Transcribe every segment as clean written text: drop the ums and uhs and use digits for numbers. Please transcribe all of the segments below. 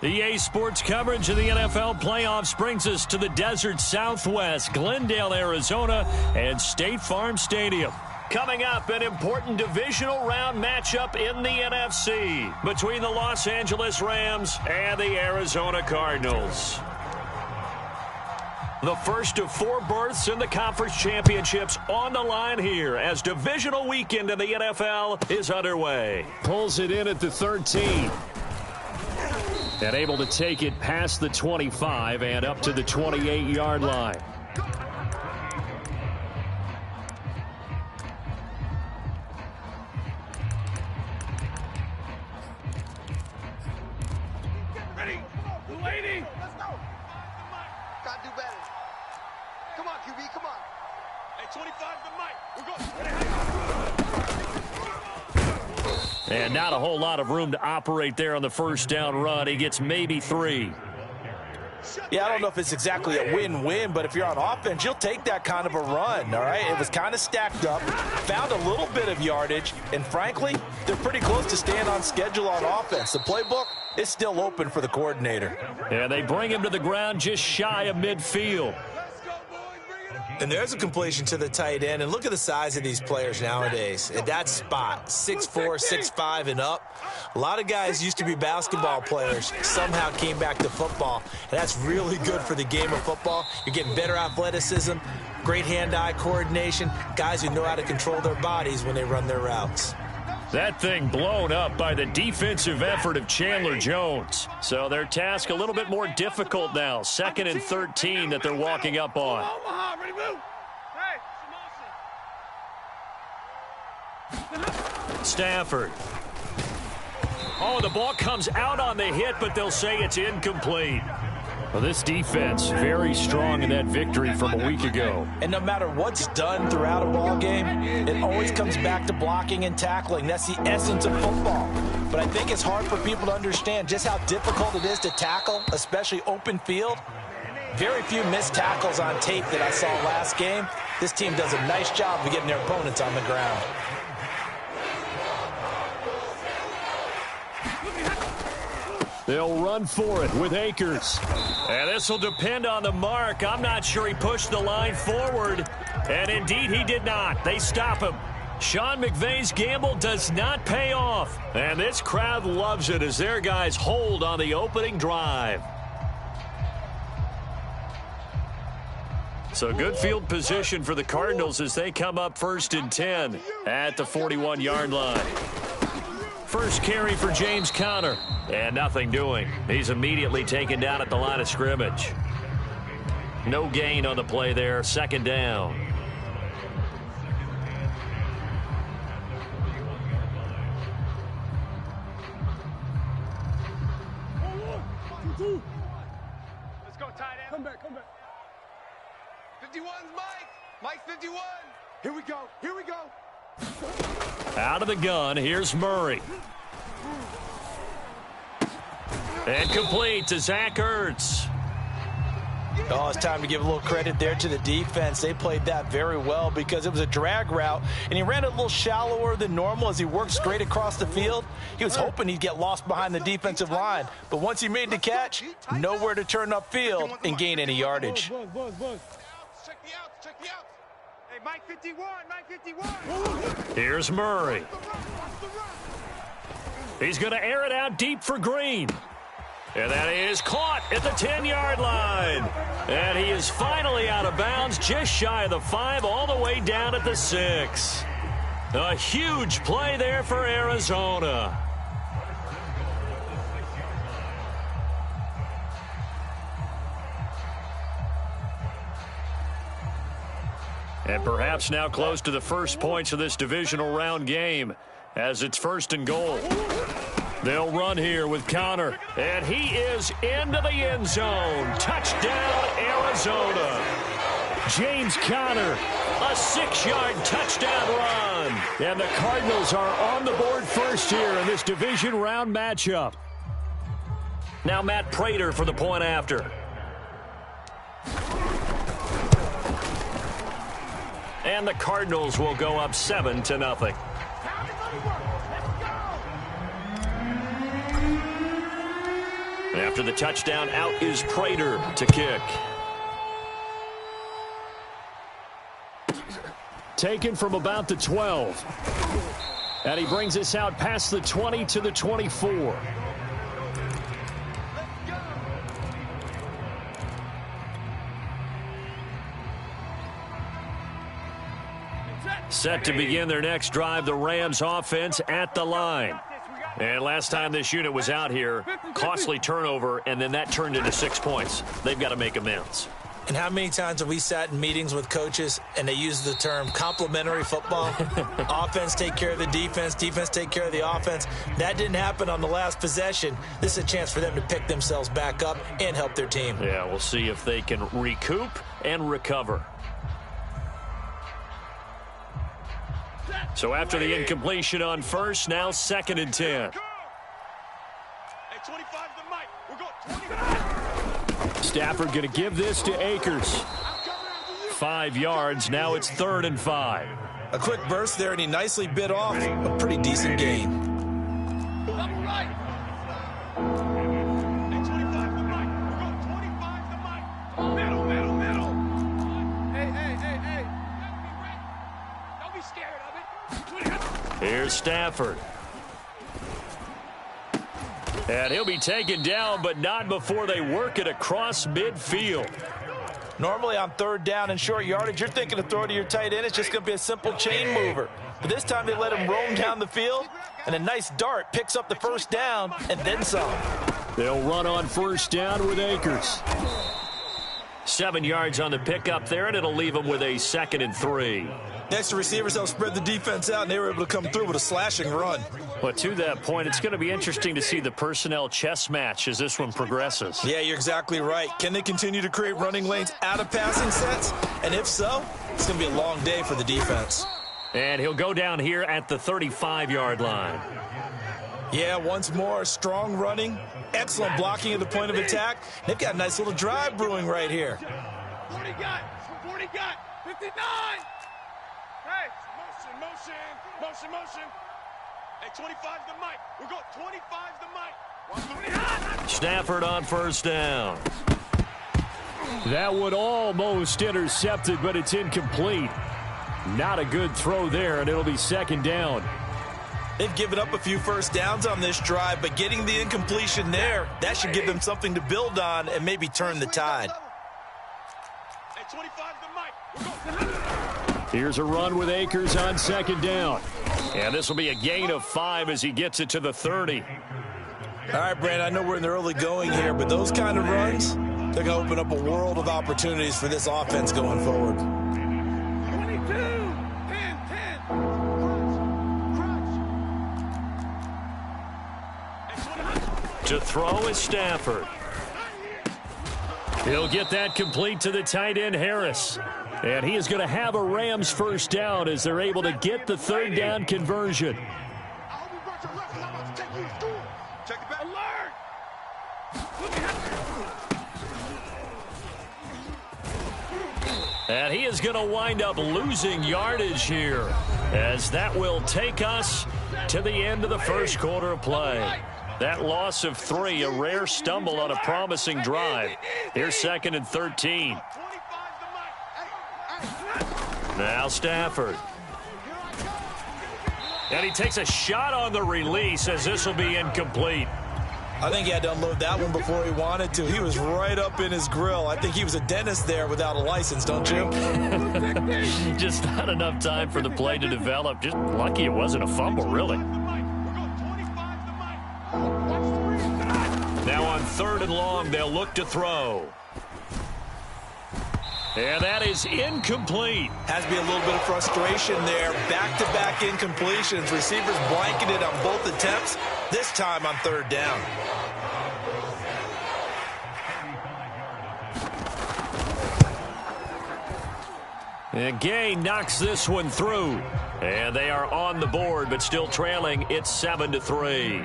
EA Sports coverage of the NFL playoffs brings us to the desert Southwest, Glendale, Arizona, and State Farm Stadium. Coming up, an important divisional round matchup in the NFC between the Los Angeles Rams and the Arizona Cardinals. The first of 4 berths in the conference championships on the line here as divisional weekend in the NFL is underway. Pulls it in at the 13. And able to take it past the 25 and up to the 28-yard line. Ready? Lady! Let's go! Gotta do better. Come on, QB, come on. Hey, 25 to Mike. We're going. And not a whole lot of room to operate there on the first down run. He gets maybe 3. Yeah, I don't know if it's exactly a win-win, but if you're on offense, you'll take that kind of a run, all right? It was kind of stacked up, found a little bit of yardage, and frankly, they're pretty close to staying on schedule on offense. The playbook is still open for the coordinator. And they bring him to the ground just shy of midfield. And there's a completion to the tight end. And look at the size of these players nowadays. At that spot, 6'4", 6'5", and up. A lot of guys used to be basketball players, somehow came back to football. And that's really good for the game of football. You're getting better athleticism, great hand-eye coordination, guys who know how to control their bodies when they run their routes. That thing blown up by the defensive effort of Chandler Jones. So their task a little bit more difficult now. 2nd and 13 that they're walking up on. Stafford. Oh, the ball comes out on the hit, but they'll say it's incomplete. Well, this defense very strong in that victory from a week ago. And no matter what's done throughout a ball game, it always comes back to blocking and tackling. That's the essence of football. But I think it's hard for people to understand just how difficult it is to tackle, especially open field. Very few missed tackles on tape that I saw last game. This team does a nice job of getting their opponents on the ground. They'll run for it with Akers. And this will depend on the mark. I'm not sure he pushed the line forward. And indeed, he did not. They stop him. Sean McVay's gamble does not pay off. And this crowd loves it as their guys hold on the opening drive. So good field position for the Cardinals as they come up 1st and 10 at the 41-yard line. First carry for James Conner. And nothing doing. He's immediately taken down at the line of scrimmage. No gain on the play there. 2nd down. Let's go, tight end. Come back. 51's Mike. Mike's 51. Here we go. Out of the gun, here's Murray. And complete to Zach Ertz. Oh, it's time to give a little credit there to the defense. They played that very well because it was a drag route, and he ran a little shallower than normal as he worked straight across the field. He was hoping he'd get lost behind the defensive line, but once he made the catch, nowhere to turn upfield and gain any yardage. Check the outs. Hey, Mike 51. Here's Murray. He's going to air it out deep for Green. And that is caught at the 10-yard line. And he is finally out of bounds, just shy of the 5, all the way down at the 6. A huge play there for Arizona. And perhaps now close to the first points of this divisional round game as it's 1st and goal. They'll run here with Conner. And he is into the end zone. Touchdown, Arizona. James Conner, a 6-yard touchdown run. And the Cardinals are on the board first here in this division round matchup. Now Matt Prater for the point after. And the Cardinals will go up 7-0. After the touchdown, out is Prater to kick. Taken from about the 12. And he brings us out past the 20 to the 24. Set to begin their next drive, the Rams offense at the line. And last time this unit was out here, costly turnover, and then that turned into 6 points. They've got to make amends. And how many times have we sat in meetings with coaches and they use the term complementary football? Offense take care of the defense, defense take care of the offense. That didn't happen on the last possession. This is a chance for them to pick themselves back up and help their team. Yeah, we'll see if they can recoup and recover. So after the incompletion on first, now 2nd and 10. Stafford going to give this to Akers. 5 yards. Now it's 3rd and 5. A quick burst there, and he nicely bit off a pretty decent gain. Here's Stafford. And he'll be taken down, but not before they work it across midfield. Normally on 3rd down and short yardage, you're thinking to throw to your tight end. It's just going to be a simple chain mover. But this time they let him roam down the field, and a nice dart picks up the 1st down and then some. They'll run on 1st down with Akers. 7 yards on the pickup there, and it'll leave them with a 2nd and 3. Next to receivers, they'll spread the defense out, and they were able to come through with a slashing run. But to that point, it's going to be interesting to see the personnel chess match as this one progresses. Yeah, you're exactly right. Can they continue to create running lanes out of passing sets? And if so, it's going to be a long day for the defense. And he'll go down here at the 35-yard line. Yeah, once more, strong running, excellent blocking at the point of attack. They've got a nice little drive brewing right here. 40 got, 59. Hey, motion. Hey, 25's the mic. We're going 25's the mic. Stafford on 1st down. That one almost intercepted, but it's incomplete. Not a good throw there, and it'll be 2nd down. They've given up a few 1st downs on this drive, but getting the incompletion there, that should give them something to build on and maybe turn the tide. Hey, 25's the mic. Here's a run with Akers on 2nd down. And this will be a gain of 5 as he gets it to the 30. All right, Brandon, I know we're in the early going here, but those kind of runs, they're going to open up a world of opportunities for this offense going forward. 22, 10. To throw is Stafford. He'll get that complete to the tight end, Harris. And he is going to have a Rams 1st down as they're able to get the 3rd down conversion. And he is going to wind up losing yardage here, as that will take us to the end of the 1st quarter of play. That loss of 3, a rare stumble on a promising drive. Here's 2nd and 13. Now Stafford. And he takes a shot on the release as this will be incomplete. I think he had to unload that one before he wanted to. He was right up in his grill. I think he was a dentist there without a license, don't you? Just not enough time for the play to develop. Just lucky it wasn't a fumble, really. Now on 3rd and long, they'll look to throw. And that is incomplete. Has to be a little bit of frustration there. Back-to-back incompletions. Receivers blanketed on both attempts, this time on 3rd down. And Gay knocks this one through. And they are on the board, but still trailing. It's 7-3.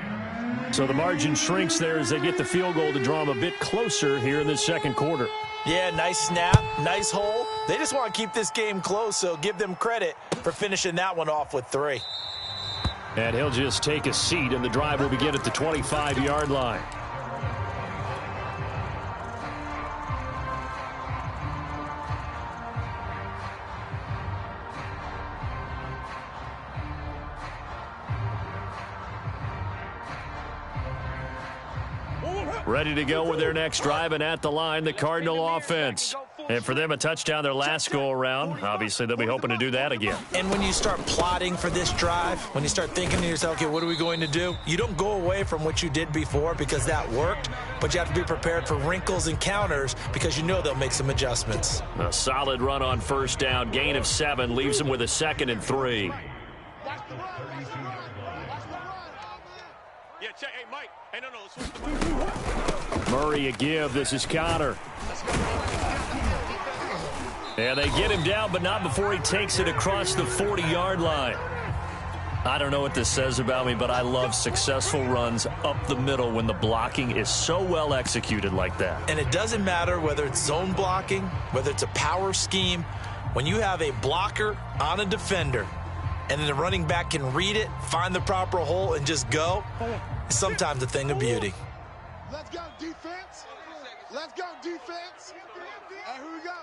So the margin shrinks there as they get the field goal to draw them a bit closer here in the 2nd quarter. Yeah, nice snap, nice hole. They just want to keep this game close, so give them credit for finishing that one off with 3. And he'll just take a seat, and the drive will begin at the 25-yard line. ready to go with their next drive, and at the line, the Cardinal offense. And for them, a touchdown their last go-around. Obviously, they'll be hoping to do that again. And when you start plotting for this drive, when you start thinking to yourself, okay, what are we going to do? You don't go away from what you did before because that worked, but you have to be prepared for wrinkles and counters because you know they'll make some adjustments. A solid run on first down. Gain of 7 leaves them with a 2nd and 3. Yeah, check. Hey, Mike. Hey, no, let's switch the mic. Murray a give. This is Connor. And they get him down, but not before he takes it across the 40-yard line. I don't know what this says about me, but I love successful runs up the middle when the blocking is so well executed like that. And it doesn't matter whether it's zone blocking, whether it's a power scheme. When you have a blocker on a defender and then the running back can read it, find the proper hole, and just go, it's sometimes a thing of beauty. Let's go, defense. Let's go, defense. And here we go.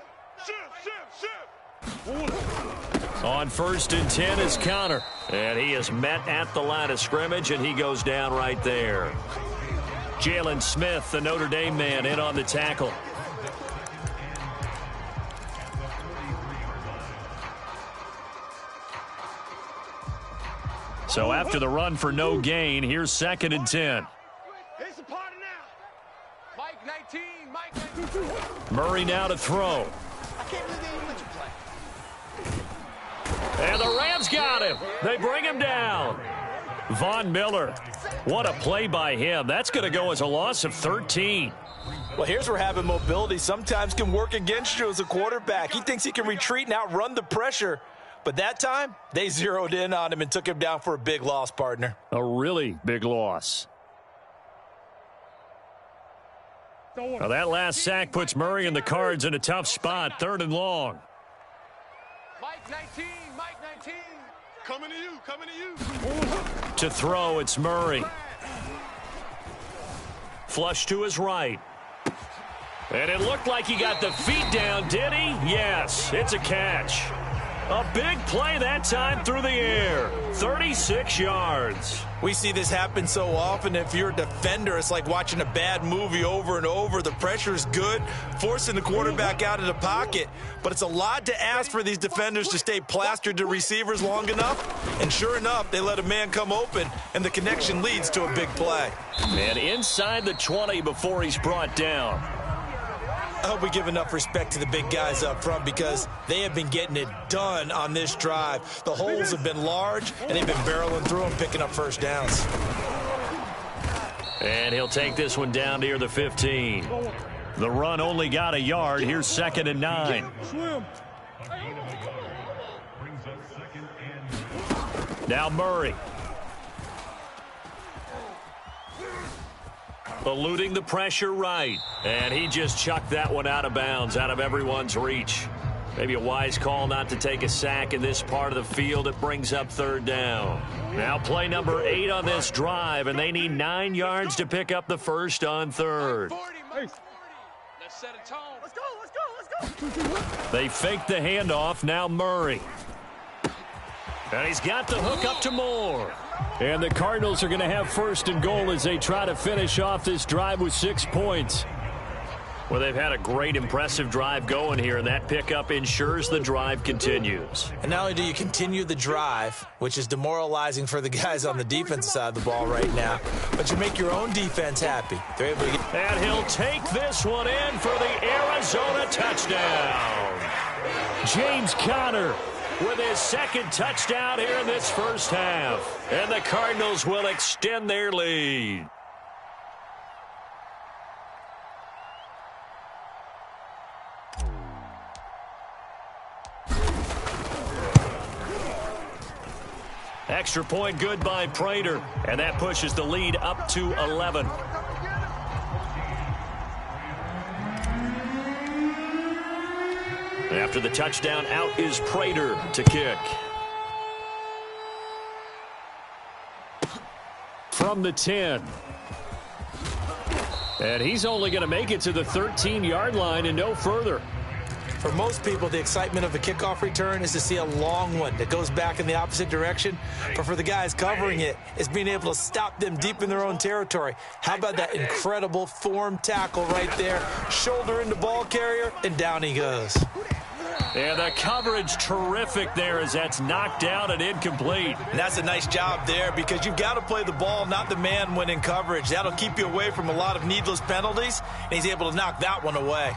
Shift. On 1st and 10 is Connor. And he is met at the line of scrimmage, and he goes down right there. Jalen Smith, the Notre Dame man, in on the tackle. So after the run for no gain, here's 2nd and 10. It's a party now. Mike 19, Mike 19. Murray now to throw. I can't believe they even let you play. And the Rams got him. They bring him down. Von Miller. What a play by him. That's going to go as a loss of 13. Well, here's where having mobility sometimes can work against you as a quarterback. He thinks he can retreat and outrun the pressure. But that time, they zeroed in on him and took him down for a big loss, partner. A really big loss. Now that last sack puts Murray and the Cards in a tough spot, 3rd and long. Mike 19, Mike 19. Coming to you, coming to you. To throw, it's Murray. Flush to his right. And it looked like he got the feet down, did he? Yes, it's a catch. A big play that time through the air. 36 yards. We see this happen so often. If you're a defender, it's like watching a bad movie over and over. The pressure's good, forcing the quarterback out of the pocket. But it's a lot to ask for these defenders to stay plastered to receivers long enough. And sure enough, they let a man come open, and the connection leads to a big play. And inside the 20 before he's brought down. I hope we give enough respect to the big guys up front because they have been getting it done on this drive. The holes have been large, and they've been barreling through them, picking up first downs. And he'll take this one down near the 15. The run only got a yard. Here's 2nd and 9. Now Murray. Eluding the pressure right. And he just chucked that one out of bounds, out of everyone's reach. Maybe a wise call not to take a sack in this part of the field. It brings up 3rd down. Now play number 8 on this drive, and they need 9 yards to pick up the first on 3rd. Let's set a tone. Let's go, let's go, let's go. They fake the handoff. Now Murray. And he's got the hook up to Moore. And the Cardinals are going to have 1st and goal as they try to finish off this drive with 6 points. Well, they've had a great, impressive drive going here, and that pickup ensures the drive continues. And not only do you continue the drive, which is demoralizing for the guys on the defensive side of the ball right now, but you make your own defense happy. They're able to get... And he'll take this one in for the Arizona touchdown. James Conner with his 2nd touchdown here in this first half. And the Cardinals will extend their lead. Extra point good by Prater, and that pushes the lead up to 11. After the touchdown, out is Prater to kick. From the 10. And he's only going to make it to the 13-yard line and no further. For most people, the excitement of a kickoff return is to see a long one that goes back in the opposite direction. But for the guys covering it, it's being able to stop them deep in their own territory. How about that incredible form tackle right there? Shoulder into ball carrier, and down he goes. And the coverage terrific there as that's knocked down and incomplete. And that's a nice job there because you've got to play the ball, not the man when in coverage. That'll keep you away from a lot of needless penalties, and he's able to knock that one away.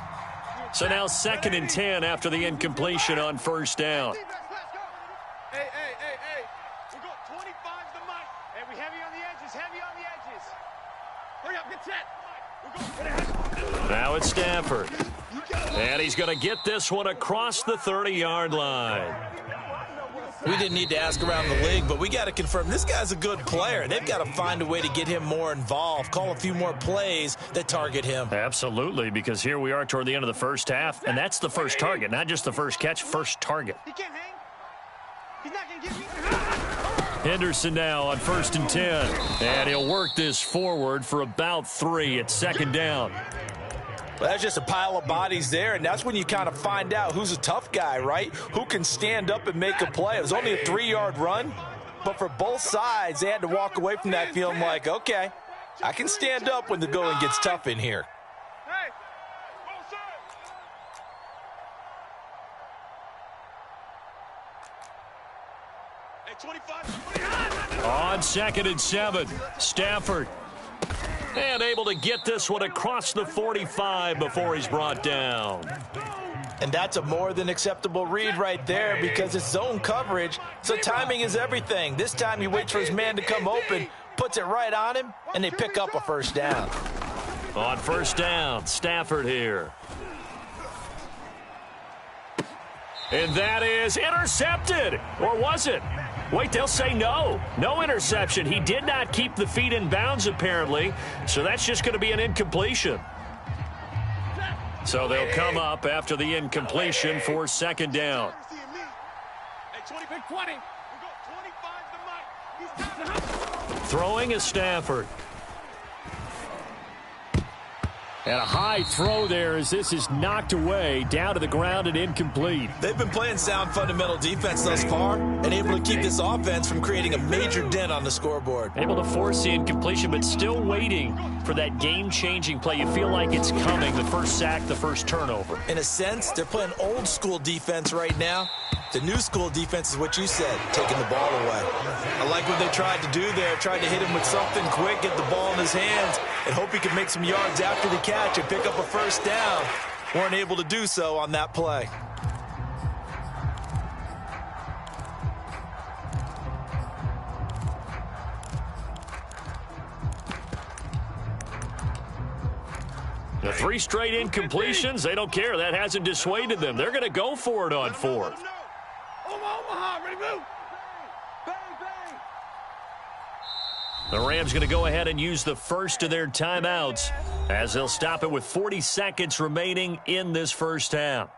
So now 2nd and 10 after the incompletion on first down. Hey. We got 25 to Mike. And we heavy on the edges, Hurry up, get set. Now it's Stafford. And he's going to get this one across the 30-yard line. We didn't need to ask around the league, but we got to confirm this guy's a good player. They've got to find a way to get him more involved, call a few more plays that target him. Absolutely, because here we are toward the end of the first half, and that's the first target, not just the first catch, first target. He can't hang. He's not going to get me. Henderson now on 1st and 10, and he'll work this forward for about 3 at 2nd down. Well, that's just a pile of bodies there, and that's when you kind of find out who's a tough guy, right? Who can stand up and make a play. It was only a 3-yard run, but for both sides, they had to walk away from that feeling like, okay, I can stand up when the going gets tough in here. Hey, well, 25. On 2nd and 7, Stafford. And able to get this one across the 45 before he's brought down. And that's a more than acceptable read right there because it's zone coverage, so timing is everything. This time he waits for his man to come open, puts it right on him, and they pick up a first down. On 1st down, Stafford here. And that is intercepted. Or was it? Wait, they'll say no. No interception. He did not keep the feet in bounds, apparently. So that's just going to be an incompletion. So they'll come up after the incompletion for 2nd down. Hey, 20. We got 25 to Mike. Throwing is Stafford. And a high throw there as this is knocked away, down to the ground and incomplete. They've been playing sound fundamental defense thus far and able to keep this offense from creating a major dent on the scoreboard. Able to force the incompletion, but still waiting for that game-changing play. You feel like it's coming, the first sack, the first turnover. In a sense, they're playing old school defense right now. The new school defense is what you said, taking the ball away. I like what they tried to do there, tried to hit him with something quick, get the ball in his hands, and hope he could make some yards after the catch and pick up a first down. Weren't able to do so on that play. The 3 straight incompletions, they don't care. That hasn't dissuaded them. They're going to go for it on 4th. Omaha, ready, move. The Rams going to go ahead and use the first of their timeouts as they'll stop it with 40 seconds remaining in this first half.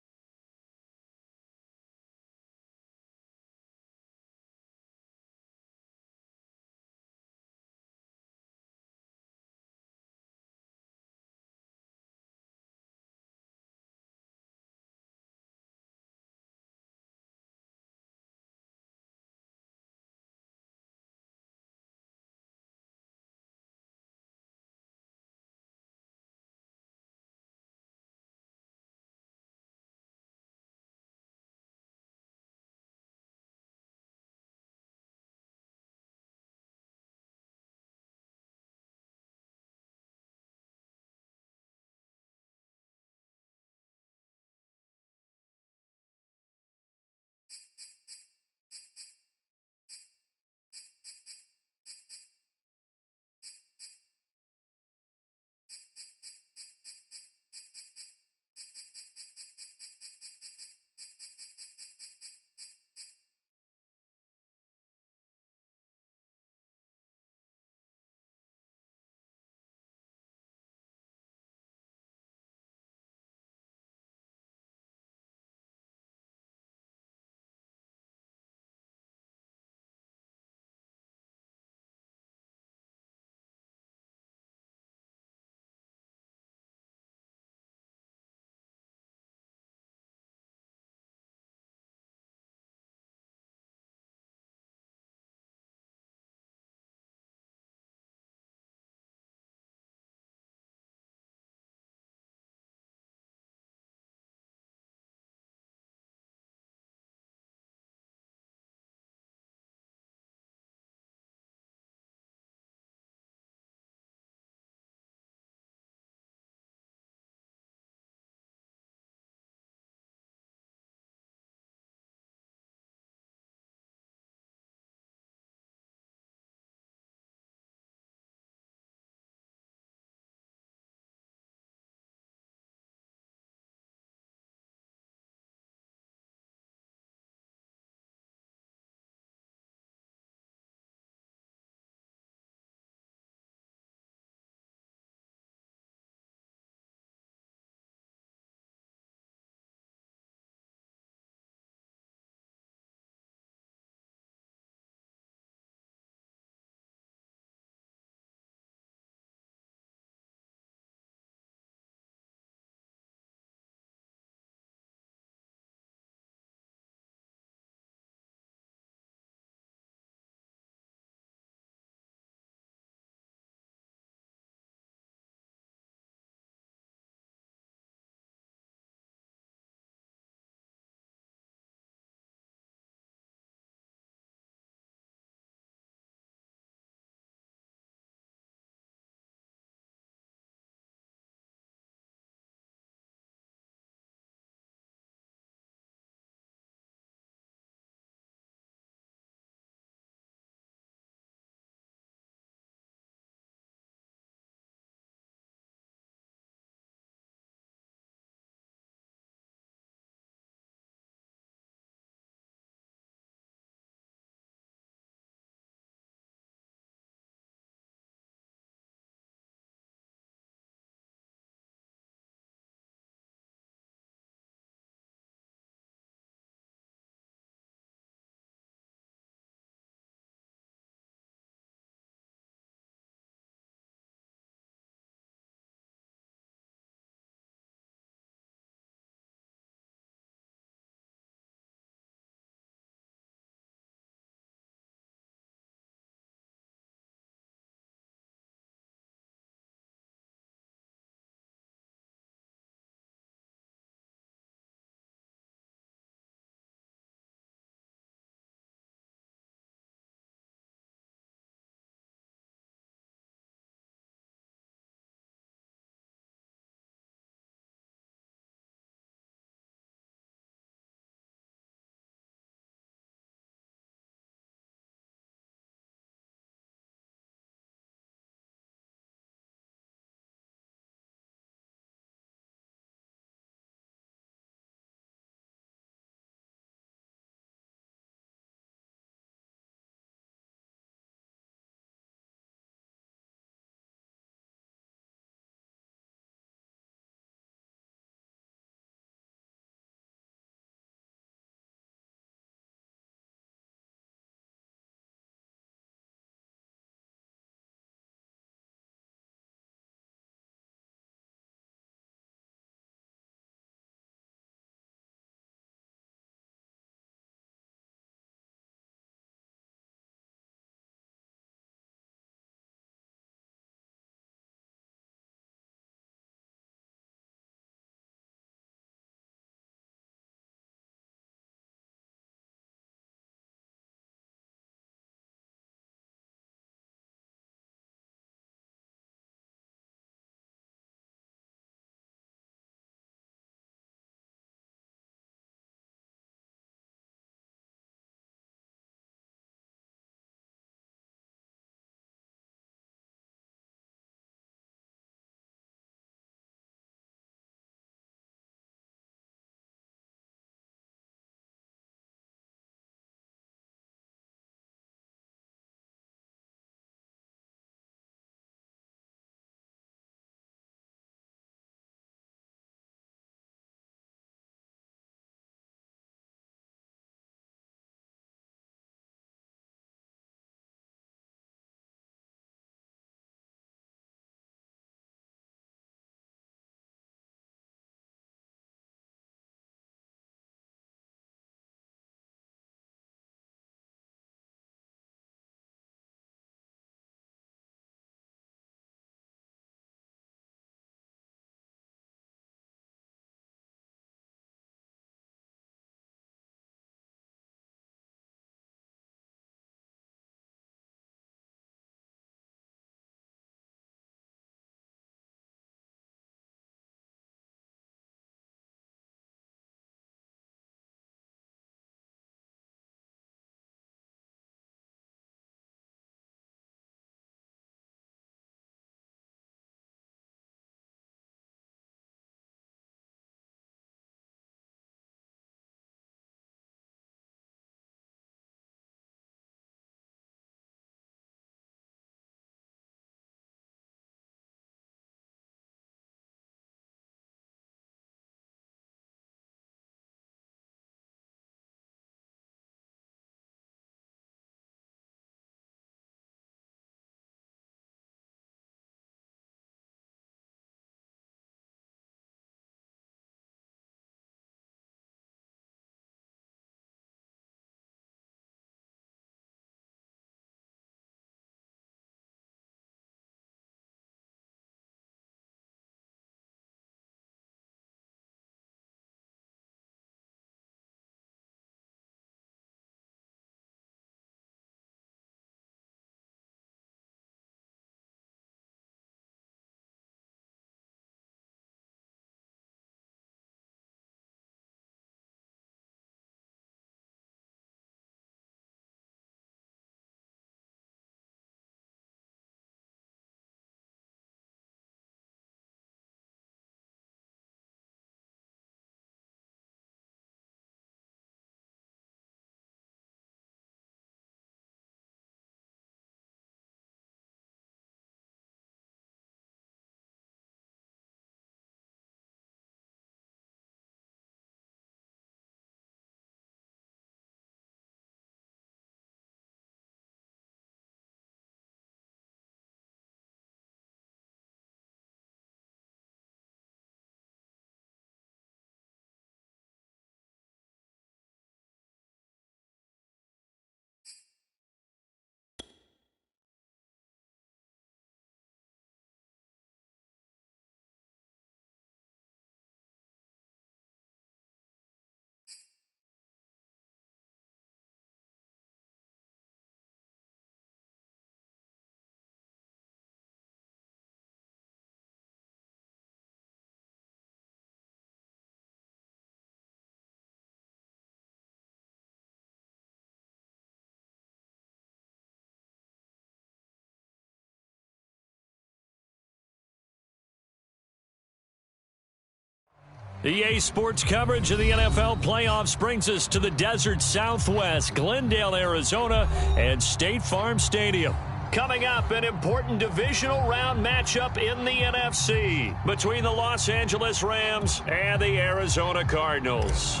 EA Sports coverage of the NFL playoffs brings us to the desert Southwest, Glendale, Arizona, and State Farm Stadium. Coming up, an important divisional round matchup in the NFC between the Los Angeles Rams and the Arizona Cardinals.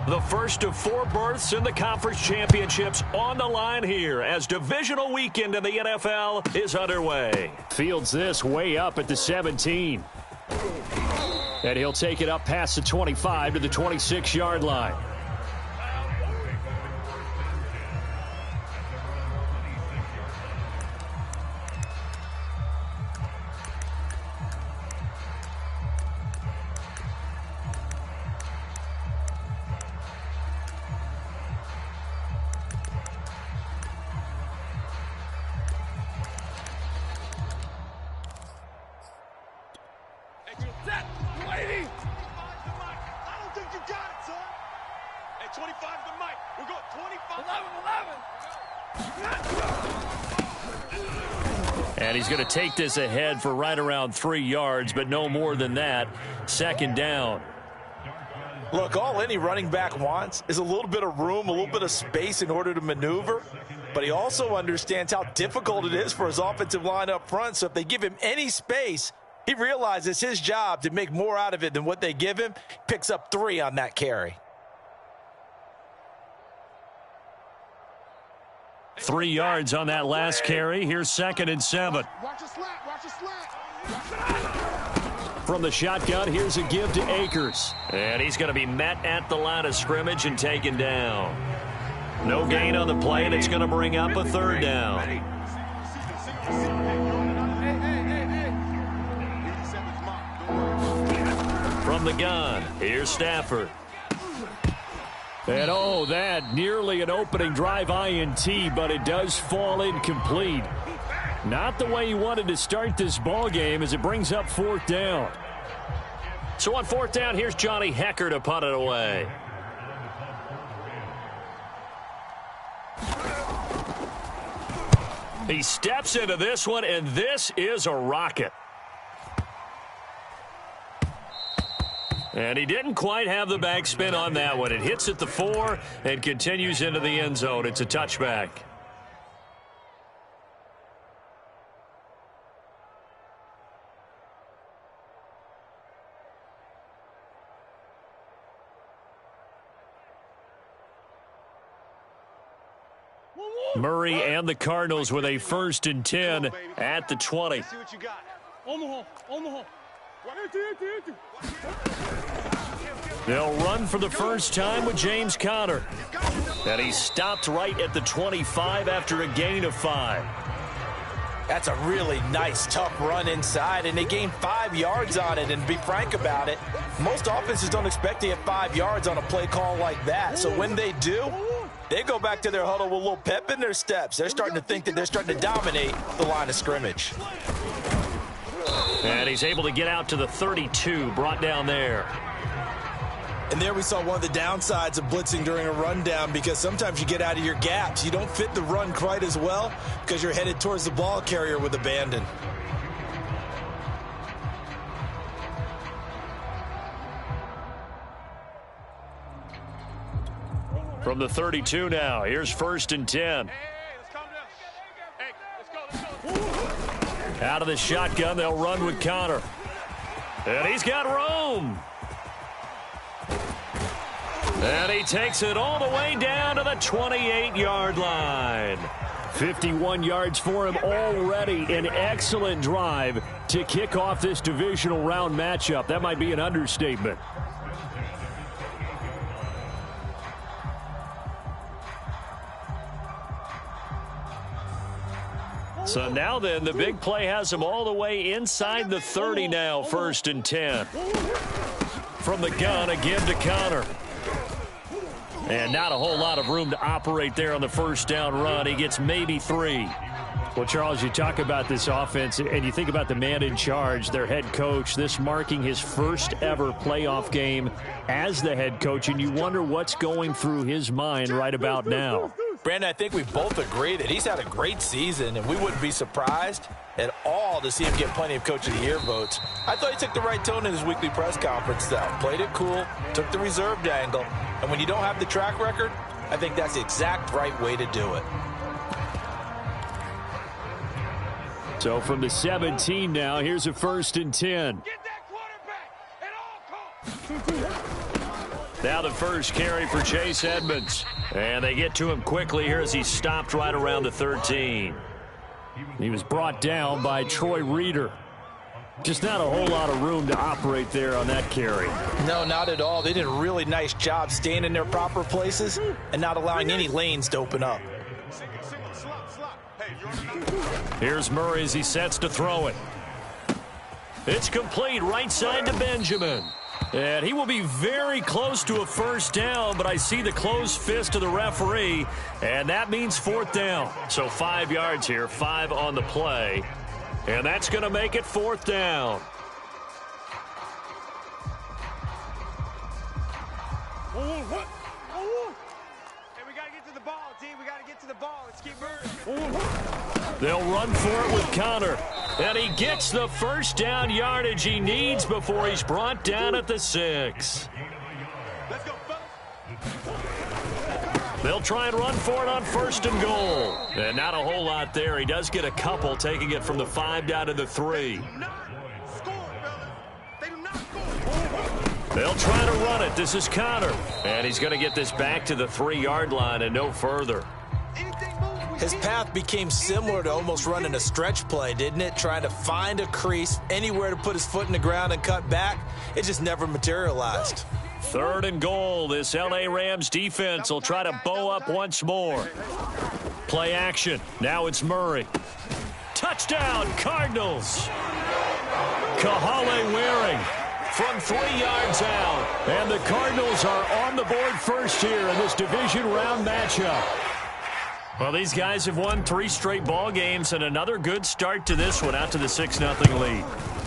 The first of 4 berths in the conference championships on the line here as divisional weekend in the NFL is underway. Fields this way up at the 17. And he'll take it up past the 25 to the 26-yard line. And he's going to take this ahead for right around 3 yards, but no more than that. Second down. Look, all any running back wants is a little bit of room, a little bit of space in order to maneuver. But he also understands how difficult it is for his offensive line up front. So if they give him any space, he realizes his job to make more out of it than what they give him. Picks up 3 on that carry. 3 yards on that last carry. Here's 2nd and 7. Watch the slant. Watch the slant. From the shotgun, here's a give to Akers. And he's going to be met at the line of scrimmage and taken down. No gain on the play, and it's going to bring up a 3rd down. From the gun, here's Stafford. And oh, that nearly an opening drive INT, but it does fall incomplete. Not the way he wanted to start this ball game as it brings up 4th down. So on 4th down, here's Johnny Hekker to punt it away. He steps into this one, and this is a rocket. And he didn't quite have the backspin on that one. It hits at the 4 and continues into the end zone. It's a touchback. Murray and the Cardinals with a 1st and 10 at the 20. See what you got. On the hole. On the hole. They'll run for the first time with James Conner. And he stopped right at the 25 after a gain of 5. That's a really nice, tough run inside, and they gained 5 yards on it. And to be frank about it, most offenses don't expect to get 5 yards on a play call like that. So when they do, they go back to their huddle with a little pep in their steps. They're starting to think that they're starting to dominate the line of scrimmage. And he's able to get out to the 32, brought down there. And there we saw one of the downsides of blitzing during a rundown, because sometimes you get out of your gaps. You don't fit the run quite as well because you're headed towards the ball carrier with abandon. From the 32 now, here's 1st and 10. Out of the shotgun, they'll run with Conner. And he's got room. And he takes it all the way down to the 28-yard line. 51 yards for him already. An excellent drive to kick off this divisional round matchup. That might be an understatement. So now then, the big play has him all the way inside the 30 now, 1st and 10. From the gun, a give to Conner. And not a whole lot of room to operate there on the 1st down run. He gets maybe 3. Well, Charles, you talk about this offense, and you think about the man in charge, their head coach, this marking his first ever playoff game as the head coach, and you wonder what's going through his mind right about now. Brandon, I think we both agree that he's had a great season, and we wouldn't be surprised at all to see him get plenty of Coach of the Year votes. I thought he took the right tone in his weekly press conference, though. Played it cool, took the reserved angle, and when you don't have the track record, I think that's the exact right way to do it. So from the 17 now, here's a 1st and 10. Get that quarterback at all costs. Now the first carry for Chase Edmonds. And they get to him quickly here as he stopped right around the 13. He was brought down by Troy Reeder. Just not a whole lot of room to operate there on that carry. No, not at all. They did a really nice job staying in their proper places and not allowing any lanes to open up. Here's Murray as he sets to throw it. It's complete right side to Benjamin. And he will be very close to a 1st down, but I see the closed fist of the referee, and that means 4th down. So 5 yards here, 5 on the play, and that's going to make it 4th down. Hey, we got to get to the ball, team. We got to get to the ball. Let's keep moving. They'll run for it with Connor. And he gets the 1st down yardage he needs before he's brought down at the 6. Let's go, fellas. They'll try and run for it on 1st and goal. And not a whole lot there. He does get a couple, taking it from the 5 down to the 3. They'll try to run it. This is Connor. And he's going to get this back to the 3-yard line and no further. His path became similar to almost running a stretch play, didn't it? Trying to find a crease, anywhere to put his foot in the ground and cut back. It just never materialized. 3rd and goal. This L.A. Rams defense will try to bow up once more. Play action. Now it's Murray. Touchdown, Cardinals. Kahale Waring from 3 yards out. And the Cardinals are on the board first here in this division round matchup. Well, these guys have won 3 straight ball games and another good start to this one out to the 6-0 lead.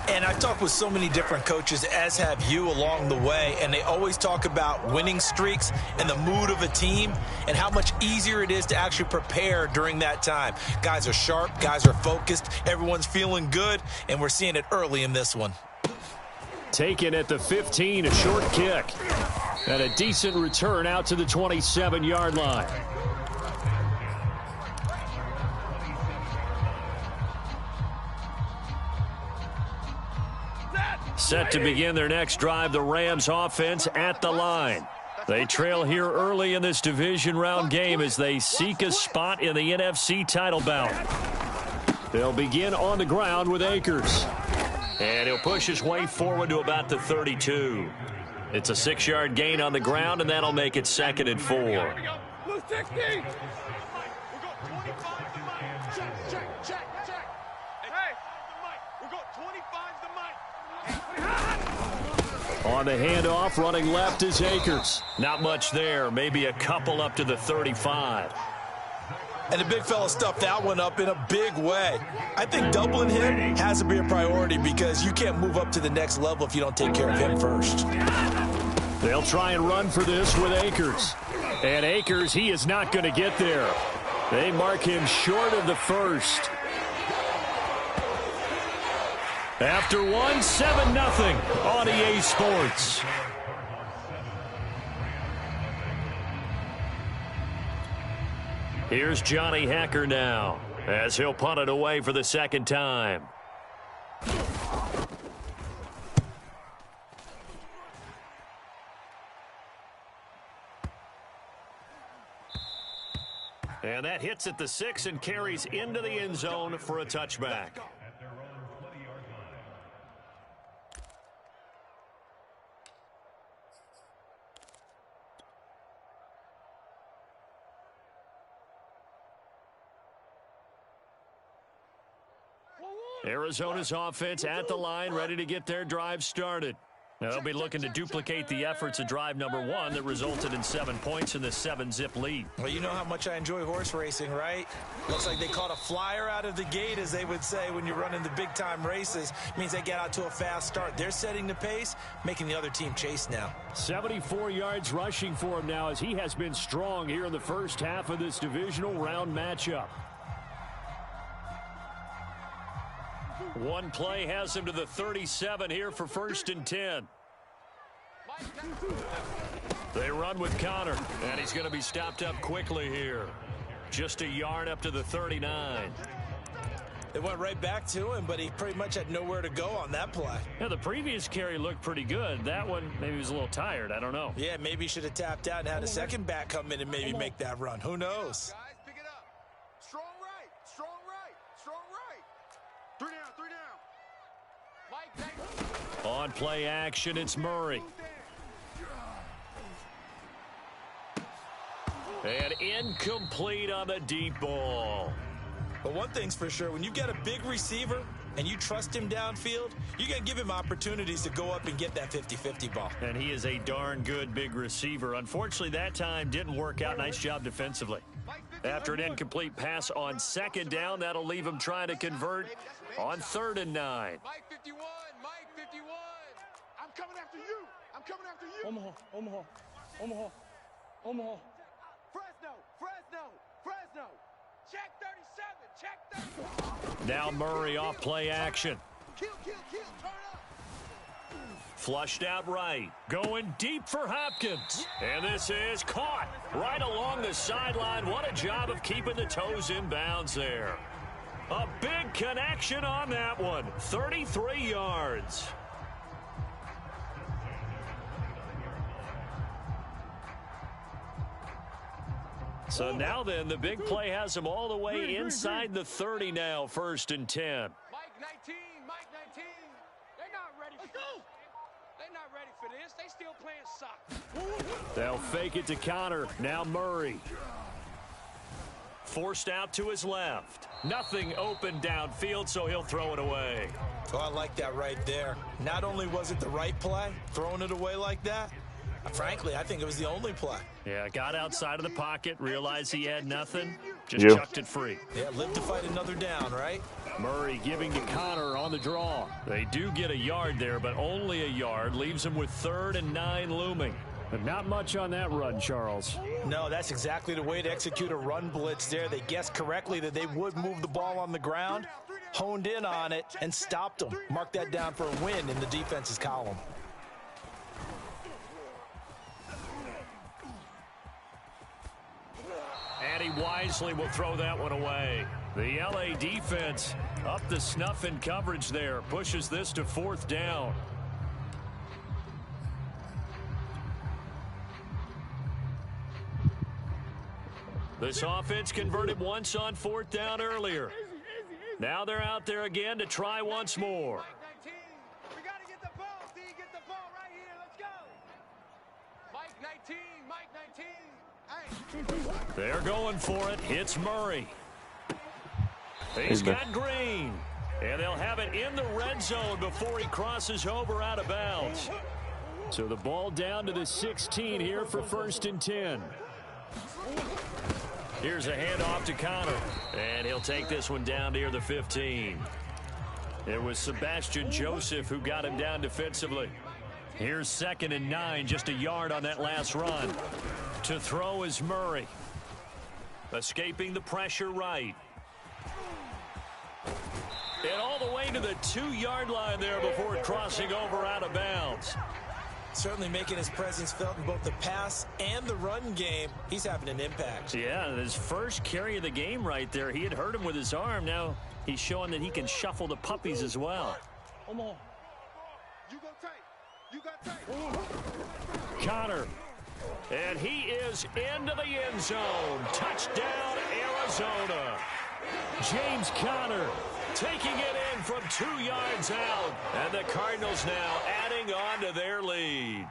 And I've talked with so many different coaches, as have you, along the way, and they always talk about winning streaks and the mood of a team and how much easier it is to actually prepare during that time. Guys are sharp, guys are focused, everyone's feeling good, and we're seeing it early in this one. Taken at the 15, a short kick. And a decent return out to the 27-yard line. Set to begin their next drive, the Rams offense at the line. They trail here early in this division round game as they seek a spot in the NFC title bout. They'll begin on the ground with Akers. And he'll push his way forward to about the 32. It's a 6-yard gain on the ground, and that'll make it 2nd and 4. On the handoff, running left is Akers. Not much there, maybe a couple up to the 35. And the big fella stuffed that one up in a big way. I think doubling him has to be a priority because you can't move up to the next level if you don't take care of him first. They'll try and run for this with Akers. And Akers, he is not going to get there. They mark him short of the 1st. After 7-0 on EA Sports. Here's Johnny Hacker now as he'll punt it away for the 2nd time. And that hits at the 6 and carries into the end zone for a touchback. Arizona's offense at the line, ready to get their drive started. Now they'll be looking to duplicate the efforts of drive number 1 that resulted in 7 points in the 7-zip lead. Well, you know how much I enjoy horse racing, right? Looks like they caught a flyer out of the gate, as they would say when you're running the big-time races. Means they get out to a fast start. They're setting the pace, making the other team chase now. 74 yards rushing for him now, as he has been strong here in the first half of this divisional round matchup. One play has him to the 37 here for 1st and 10. They run with Connor, and he's going to be stopped up quickly here. Just a yard up to the 39. They went right back to him, but he pretty much had nowhere to go on that play. Yeah, the previous carry looked pretty good. That one, maybe he was a little tired. I don't know. Yeah, maybe he should have tapped out and had a second back come in and maybe make that run. Who knows? Guys, pick it up. Strong right, strong right, strong right. 3 down, 3 down. On play action, it's Murray. And incomplete on the deep ball. But one thing's for sure, when you've got a big receiver and you trust him downfield, you're going to give him opportunities to go up and get that 50-50 ball. And he is a darn good big receiver. Unfortunately, that time didn't work out. Nice job defensively. After an incomplete pass on 2nd down, that'll leave him trying to convert on 3rd and 9. Mike 51, Mike 51. I'm coming after you. I'm coming after you. Omaha, Omaha, Omaha, Omaha. Fresno, Fresno, Fresno. Check 37, check 37. Now Murray off play action. Kill, kill, kill, turn up. Flushed out right. Going deep for Hopkins. And this is caught right along the sideline. What a job of keeping the toes in bounds there. A big connection on that one. 33 yards. So now then, the big play has him all the way inside the 30 now, 1st and 10. Mike 19, Mike 19. They're not ready. Let's go. They're not ready for this. They still playing soccer. They'll fake it to Connor. Now Murray. Forced out to his left. Nothing open downfield, so he'll throw it away. Oh, I like that right there. Not only was it the right play, throwing it away like that, frankly, I think it was the only play. Yeah, got outside of the pocket, realized he had nothing, just chucked it free. Yeah, live to fight another down, right? Murray giving to Connor on the draw. They do get a yard there, but only a yard. Leaves him with 3rd and 9 looming. But not much on that run, Charles. No, that's exactly the way to execute a run blitz there. They guessed correctly that they would move the ball on the ground, honed in on it, and stopped them. Mark that down for a win in the defense's column. And he wisely will throw that one away. The LA defense up the snuff in coverage there. Pushes this to 4th down. This offense converted once on 4th down earlier. Now they're out there again to try once more. Mike 19. We got to get the ball, D. Get the ball right here. Let's go. Mike 19, Mike 19. Hey. They're going for it. It's Murray. He's got Green. And they'll have it in the red zone before he crosses over out of bounds. So the ball down to the 16 here for 1st and 10. Here's a handoff to Connor. And he'll take this one down near the 15. It was Sebastian Joseph who got him down defensively. Here's 2nd and 9, just a yard on that last run. To throw is Murray. Escaping the pressure right. And all the way to the 2-yard line there before crossing over out of bounds. Certainly making his presence felt in both the pass and the run game. He's having an impact. Yeah, his first carry of the game right there. He had hurt him with his arm. Now he's showing that he can shuffle the puppies as well. Omaha. You go tight. You got tight. Connor. And he is into the end zone. Touchdown, Arizona. James Conner taking it in from 2 yards out. And the Cardinals now adding on to their lead.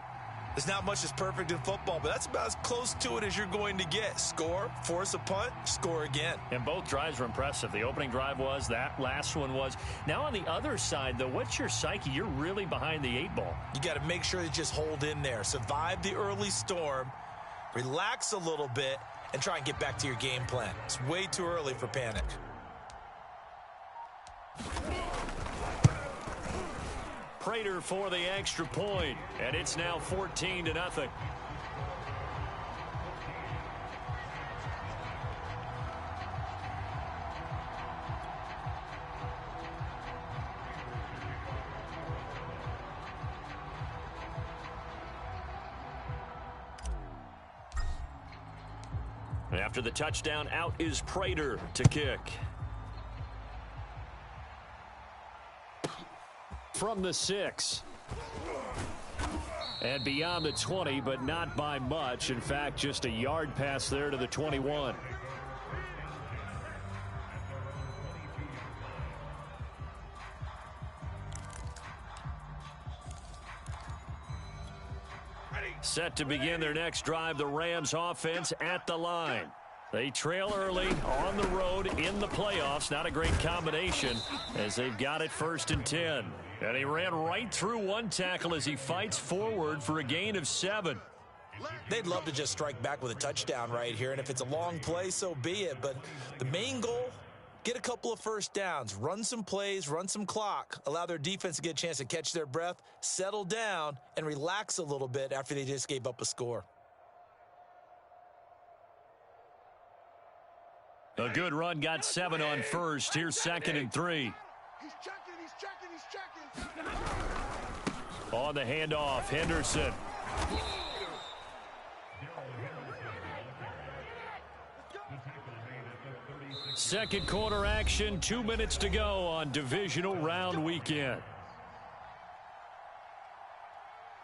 There's not much that's perfect in football, but that's about as close to it as you're going to get. Score, force a punt, score again. And both drives were impressive. The opening drive was, that last one was. Now on the other side, though, what's your psyche? You're really behind the 8 ball. You got to make sure you just hold in there. Survive the early storm, relax a little bit, and try and get back to your game plan. It's way too early for panic. Prater for the extra point, and it's now 14-0. After the touchdown, out is Prater to kick. From the 6. And beyond the 20, but not by much. In fact, just a yard pass there to the 21. Set to begin their next drive, the Rams offense at the line. They trail early on the road in the playoffs. Not a great combination as they've got it 1st and 10. And he ran right through one tackle as he fights forward for a gain of 7. They'd love to just strike back with a touchdown right here, and if it's a long play, so be it. But the main goal, get a couple of first downs, run some plays, run some clock, allow their defense to get a chance to catch their breath, settle down, and relax a little bit after they just gave up a score. A good run, got 7 on first. Here's 2nd and 3. He's checking, he's checking, he's checking. On the handoff, Henderson. Second quarter action, 2 minutes to go on divisional round weekend.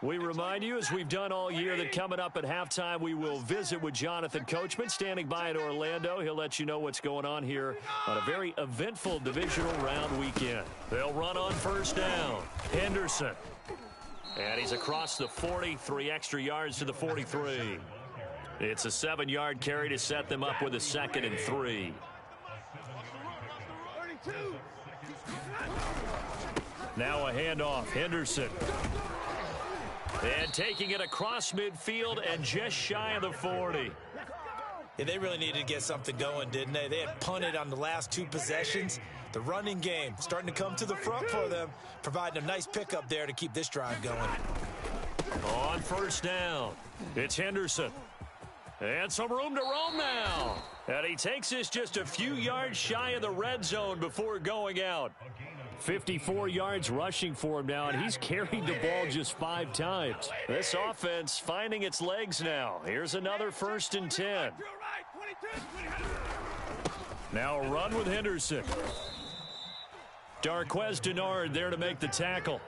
We remind you, as we've done all year, that coming up at halftime, we will visit with Jonathan Coachman, standing by in Orlando. He'll let you know what's going on here on a very eventful divisional round weekend. They'll run on 1st down. Henderson. And he's across the 40, 3 extra yards to the 43. It's a 7-yard carry to set them up with a 2nd and 3. Now a handoff, Henderson. And taking it across midfield and just shy of the 40. Yeah, they really needed to get something going, didn't they? They had punted on the last 2 possessions. The running game starting to come to the front for them, providing a nice pickup there to keep this drive going. On 1st down, it's Henderson. And some room to roam now. And he takes this just a few yards shy of the red zone before going out. 54 yards rushing for him now, and he's carried the ball just 5 times. This offense finding its legs now. Here's another 1st and 10. Now a run with Henderson. Darquez Denard there to make the tackle.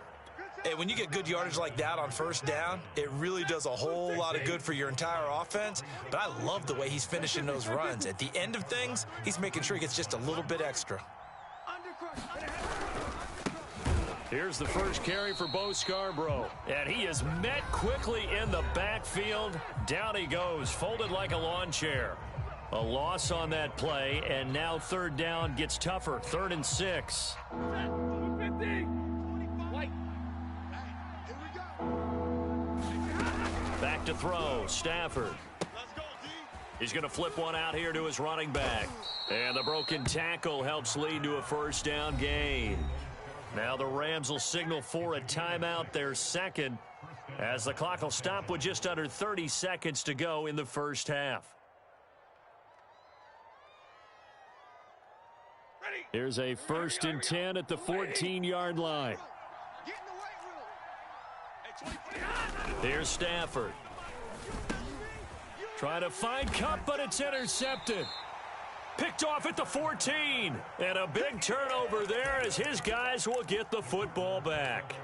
Hey, when you get good yardage like that on 1st down, it really does a whole lot of good for your entire offense. But I love the way he's finishing those runs. At the end of things, he's making sure he gets just a little bit extra. Here's the first carry for Bo Scarborough. And he is met quickly in the backfield. Down he goes, folded like a lawn chair. A loss on that play, and now 3rd down gets tougher. 3rd and 6. Back to throw, Stafford. He's going to flip one out here to his running back. And the broken tackle helps lead to a 1st down gain. Now the Rams will signal for a timeout, their 2nd, as the clock will stop with just under 30 seconds to go in the 1st half. Here's a 1st and 10 at the 14-yard line. Here's Stafford. Trying to find Kupp, but it's intercepted. Picked off at the 14. And a big turnover there as his guys will get the football back.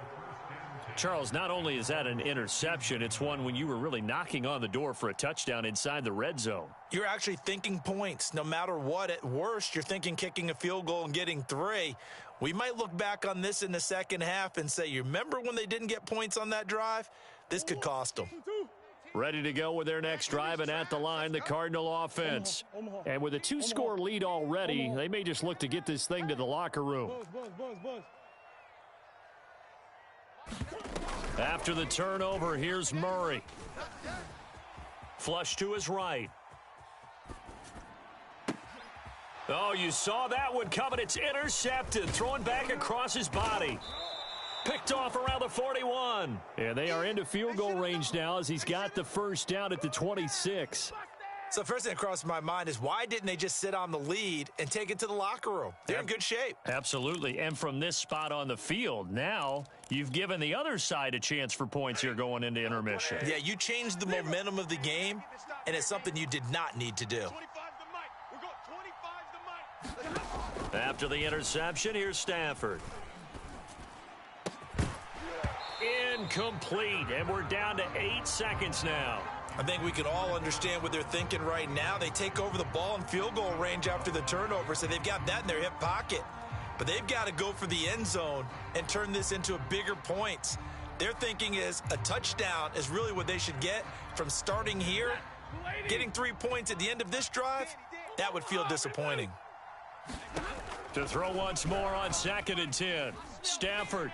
Charles, not only is that an interception, it's one when you were really knocking on the door for a touchdown inside the red zone. You're actually thinking points. No matter what, at worst, you're thinking kicking a field goal and getting 3. We might look back on this in the 2nd half and say, you remember when they didn't get points on that drive? This could cost them. Ready to go with their next drive, and at the line, the Cardinal offense. And with a 2-score lead already, they may just look to get this thing to the locker room. After the turnover, here's Murray. Flush to his right. Oh, you saw that one coming. It's intercepted. Throwing back across his body. Picked off around the 41. And they are into field goal range now as he's got the first down at the 26. So first thing that crosses my mind is why didn't they just sit on the lead and take it to the locker room? They're in good shape. Absolutely. And from this spot on the field, now you've given the other side a chance for points here going into intermission. Yeah, you changed the momentum of the game, and it's something you did not need to do. After the interception, here's Stafford. Incomplete, and we're down to 8 seconds now. I think we can all understand what they're thinking right now. They take over the ball in field goal range after the turnover, so they've got that in their hip pocket. But they've got to go for the end zone and turn this into a bigger points. Their thinking is a touchdown is really what they should get from starting here. Getting 3 points at the end of this drive, that would feel disappointing. To throw once more on 2nd and 10. Stafford.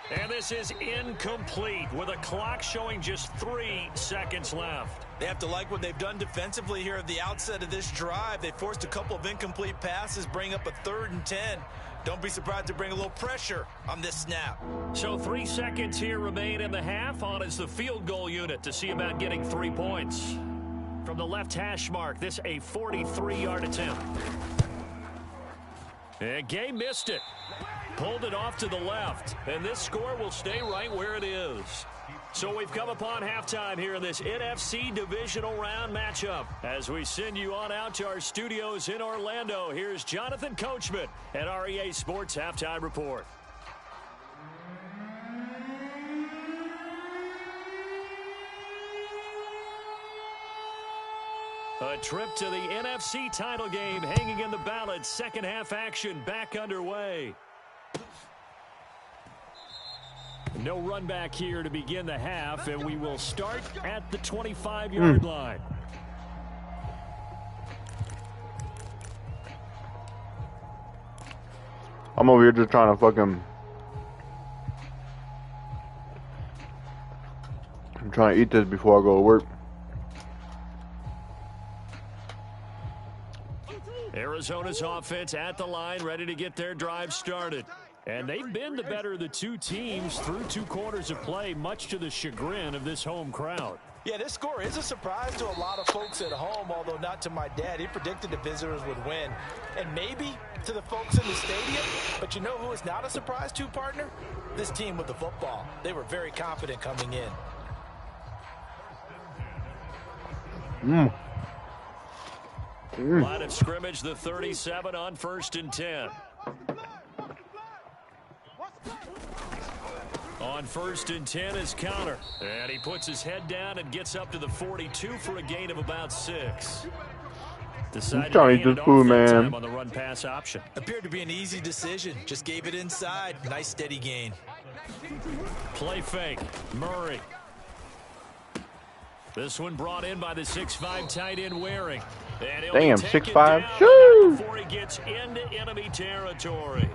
And this is incomplete with a clock showing just 3 seconds left. They have to like what they've done defensively here at the outset of this drive. They forced a couple of incomplete passes, bring up a 3rd and 10. Don't be surprised to bring a little pressure on this snap. So 3 seconds here remain in the half. On is the field goal unit to see about getting 3 points. From the left hash mark, this a 43-yard attempt. And Gay missed it. Pulled it off to the left. And this score will stay right where it is. So we've come upon halftime here in this NFC divisional round matchup. As we send you on out to our studios in Orlando, here's Jonathan Coachman at REA Sports Halftime Report. A trip to the NFC title game hanging in the balance. Second half action back underway. No run back here to begin the half, and we will start at the 25-yard line. I'm over here just trying to I'm trying to eat this before I go to work. Arizona's offense at the line, ready to get their drive started. And they've been the better of the two teams through 2 quarters of play, much to the chagrin of this home crowd. Yeah, this score is a surprise to a lot of folks at home, although not to my dad. He predicted the visitors would win. And maybe to the folks in the stadium. But you know who is not a surprise to, partner? This team with the football. They were very confident coming in. Line of scrimmage, the 37 on 1st and 10. On 1st and 10 is Counter. And he puts his head down and gets up to the 42 for a gain of about 6. Decided to hand it off that time on the run pass option. Appeared to be an easy decision. Just gave it inside. Nice steady gain. Play fake. Murray. This one brought in by the 6'5" tight end Waring. Damn, 6'5". Shoo! Before he gets into enemy territory.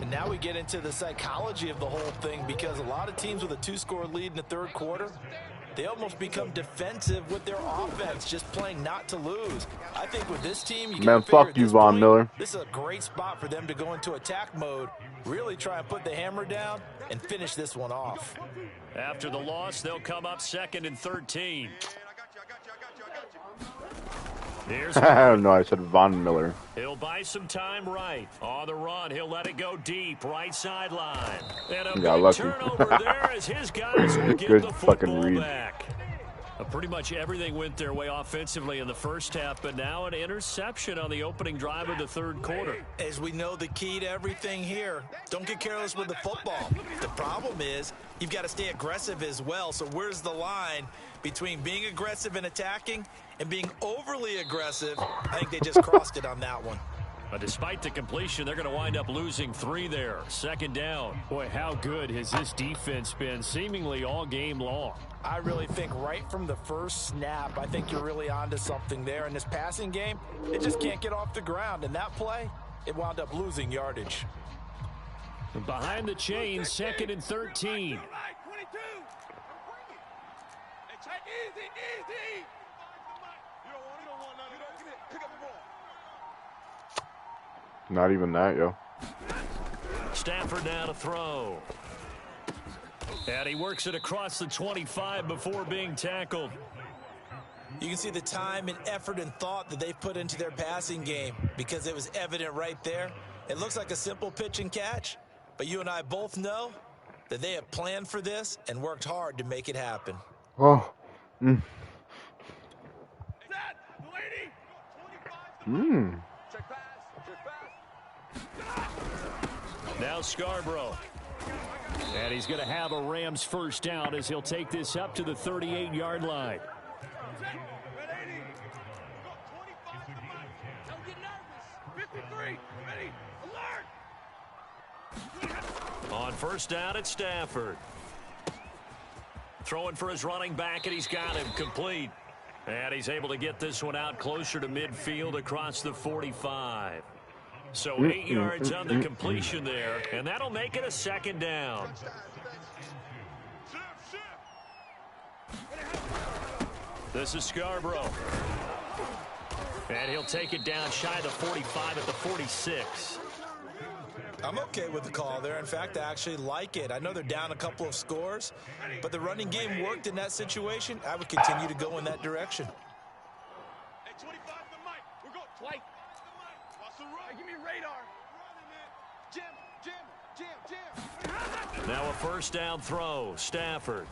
And now we get into the psychology of the whole thing, because a lot of teams with a 2-score lead in the 3rd quarter, they almost become defensive with their offense, just playing not to lose. I think with this team, you man, fuck you, Von Miller. This is a great spot for them to go into attack mode, really try and put the hammer down and finish this one off. After the loss, they'll come up 2nd and 13. Here's I don't know, I said Von Miller. He'll buy some time right. On the run, he'll let it go deep, right sideline. And a big turnover there as his guys will get the football back. Pretty much everything went their way offensively in the first half, but now an interception on the opening drive of the 3rd quarter. As we know, the key to everything here, don't get careless with the football. The problem is you've got to stay aggressive as well. So where's the line between being aggressive and attacking and being overly aggressive? I think they just crossed it on that one. Despite the completion, they're going to wind up losing 3 there. Second down. Boy, how good has this defense been seemingly all game long? I really think right from the first snap, I think you're really onto something there. In this passing game, it just can't get off the ground. And that play, it wound up losing yardage. Behind the chains, 2nd and 13. Not even that, yo. Stafford now to throw. And he works it across the 25 before being tackled. You can see the time and effort and thought that they've put into their passing game because it was evident right there. It looks like a simple pitch and catch, but you and I both know that they have planned for this and worked hard to make it happen. Oh. Now Scarborough. And he's going to have a Rams first down as he'll take this up to the 38-yard line. On first down, it's Stafford. Throwing for his running back, and he's got him complete. And he's able to get this one out closer to midfield across the 45. So 8 yards on the completion there, and that'll make it a second down. This is Scarborough. And he'll take it down shy of the 45 at the 46. I'm okay with the call there. In fact, I actually like it. I know they're down a couple of scores, but the running game worked in that situation. I would continue to go in that direction. Hey, 25 the mic. We're going twice. Watch the run. Give me radar. Jim. Now a first down throw. Stafford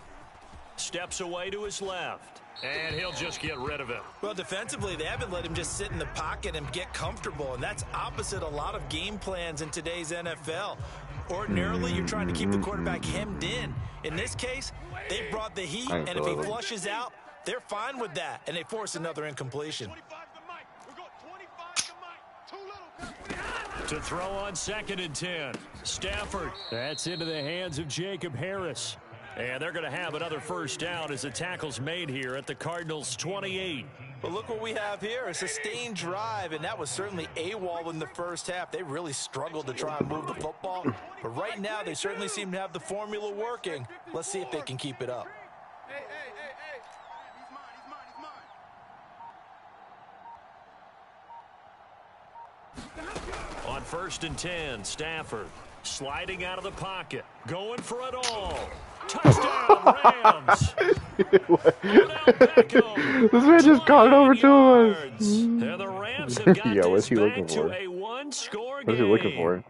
steps away to his left, and he'll just get rid of it. Well, defensively, they haven't let him just sit in the pocket and get comfortable, and that's opposite a lot of game plans in today's NFL. Ordinarily, you're trying to keep the quarterback hemmed in. In this case, they brought the heat, and if he flushes out, they're fine with that, and they force another incompletion. To throw on 2nd and 10. Stafford. That's into the hands of Jacob Harris. And they're going to have another first down as the tackle's made here at the Cardinals' 28. But look what we have here, a sustained drive, and that was certainly AWOL in the first half. They really struggled to try and move the football. But right now, they certainly seem to have the formula working. Let's see if they can keep it up. Hey. He's mine. On 1st and 10, Stafford sliding out of the pocket, going for it all. Touchdown, Rams. This man just caught it over to us. And the Rams have got Yeah, what's this he looking back for? to a one-score game. What's he looking for?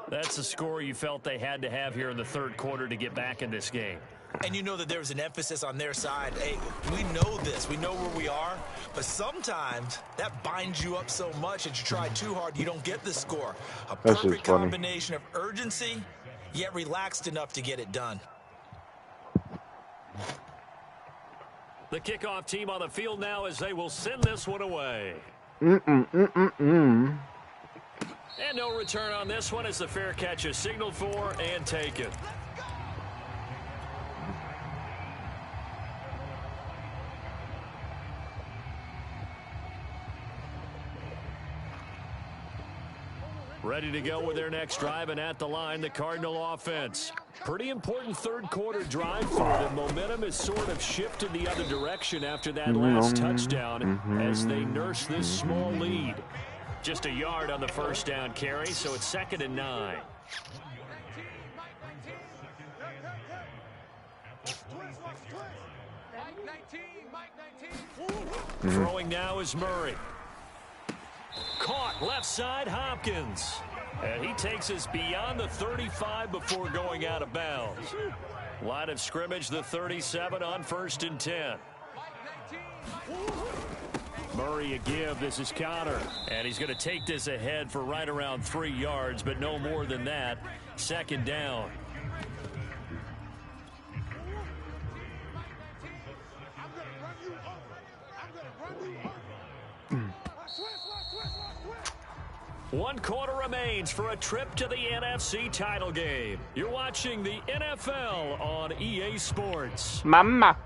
That's the score you felt they had to have here in the third quarter to get back in this game. And you know that there was an emphasis on their side. Hey, we know this. We know where we are. But sometimes that binds you up so much that you try too hard, you don't get the score. A That's just perfect funny. combination of urgency, yet relaxed enough to get it done. The kickoff team on the field now as they will send this one away. And no return on this one as the fair catch is signaled for and taken. Ready to go with their next drive, and at the line, the Cardinal offense. Pretty important third quarter drive for them. Momentum has sort of shifted the other direction after that last touchdown as they nurse this small lead. Just a yard on the first down carry, so it's 2nd and 9. Throwing now is Murray. Caught left side, Hopkins. And he takes us beyond the 35 before going out of bounds. Line of scrimmage, the 37 on 1st and 10. Murray a give. This is Connor. And he's going to take this ahead for right around 3 yards, but no more than that. 2nd down. 1 quarter remains for a trip to the NFC title game. You're watching the NFL on EA Sports. Mama.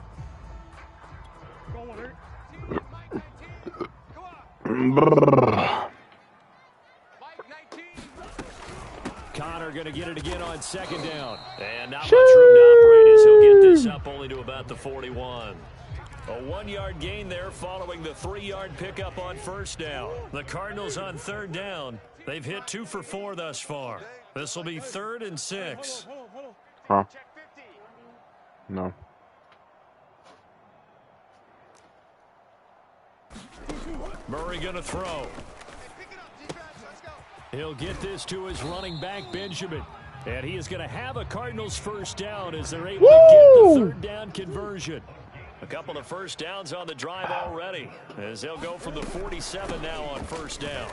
Connor going to get it again on 2nd down. And not much room to operate as he'll get this up only to about the 41. A 1-yard gain there following the 3-yard pickup on 1st down. The Cardinals on 3rd down. They've hit 2 for 4 thus far. This will be 3rd and 6. Huh? No. Murray going to throw. He'll get this to his running back, Benjamin. And he is going to have a Cardinals 1st down as they're able to get the 3rd down conversion. A couple of 1st downs on the drive already as they'll go from the 47 now on 1st down.